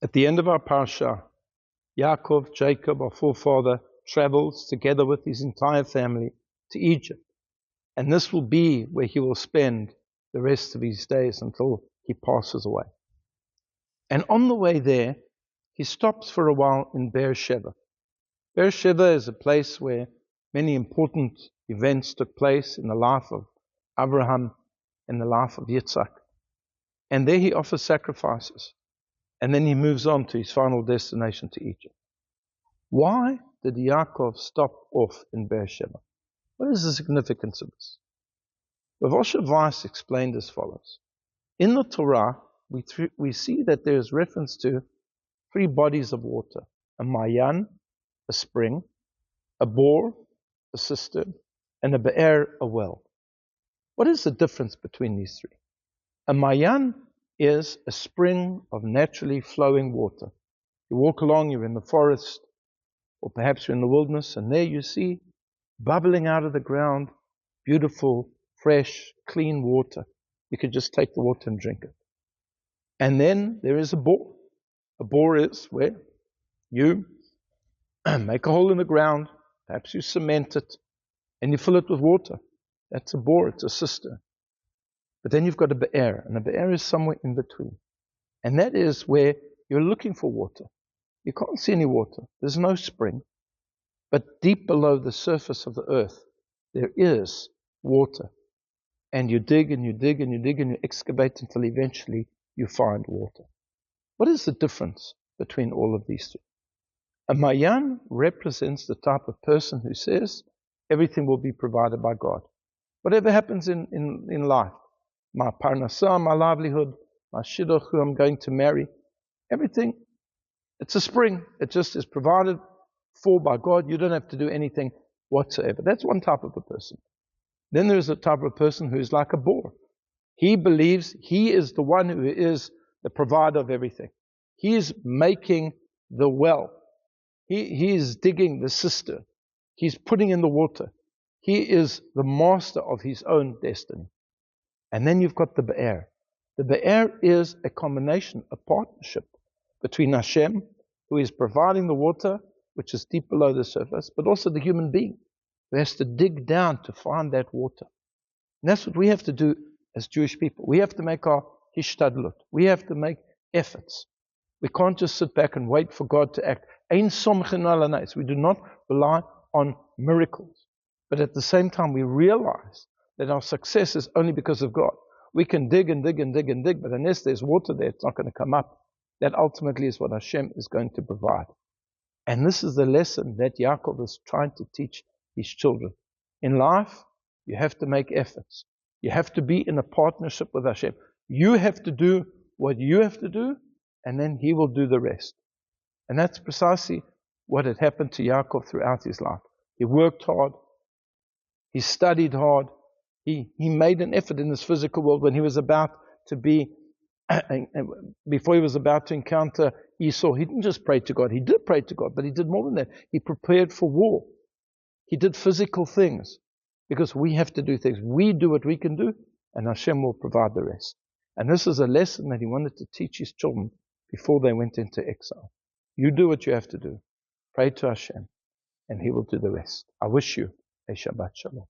At the end of our parasha, Yaakov, Jacob, our forefather, travels together with his entire family to Egypt. And this will be where he will spend the rest of his days until he passes away. And on the way there, he stops for a while in Beersheba. Beersheba is a place where many important events took place in the life of Abraham and the life of Yitzhak. And there he offers sacrifices. And then he moves on to his final destination, to Egypt. Why did Yaakov stop off in Beersheba? What is the significance of this? Vayigash explained as follows. In the Torah, we see that there is reference to three bodies of water: a mayan, a spring; a bor, a cistern; and a be'er, a well. What is the difference between these three? A mayan is a spring of naturally flowing water. You walk along, you're in the forest, or perhaps you're in the wilderness, and there you see, bubbling out of the ground, beautiful, fresh, clean water. You could just take the water and drink it. And then there is a bor. A bor is where you make a hole in the ground, perhaps you cement it, and you fill it with water. That's a bor, it's a cistern. But then you've got a be'er, and a be'er is somewhere in between. And that is where you're looking for water. You can't see any water. There's no spring. But deep below the surface of the earth, there is water. And you dig and you dig and you dig and you excavate until eventually you find water. What is the difference between all of these two? A mayan represents the type of person who says everything will be provided by God. Whatever happens in life, my parnasah, my livelihood, my shidduch, who I'm going to marry, everything, it's a spring. It just is provided for by God. You don't have to do anything whatsoever. That's one type of a person. Then there's a type of person who is like a bor. He believes he is the one who is the provider of everything. He is making the well. He is digging the cistern. He's putting in the water. He is the master of his own destiny. And then you've got the be'er. The be'er is a combination, a partnership between Hashem, who is providing the water, which is deep below the surface, but also the human being, who has to dig down to find that water. And that's what we have to do as Jewish people. We have to make our hishtadlut. We have to make efforts. We can't just sit back and wait for God to act. Ein somchen ala nes. We do not rely on miracles. But at the same time, we realize that our success is only because of God. We can dig and dig and dig and dig, but unless there's water there, it's not going to come up. That ultimately is what Hashem is going to provide. And this is the lesson that Yaakov is trying to teach his children. In life, you have to make efforts. You have to be in a partnership with Hashem. You have to do what you have to do, and then He will do the rest. And that's precisely what had happened to Yaakov throughout his life. He worked hard. He studied hard. He made an effort in this physical world when he was about to be, before he was about to encounter Esau. He didn't just pray to God. He did pray to God, but he did more than that. He prepared for war. He did physical things because we have to do things. We do what we can do, and Hashem will provide the rest. And this is a lesson that he wanted to teach his children before they went into exile. You do what you have to do. Pray to Hashem, and He will do the rest. I wish you a Shabbat Shalom.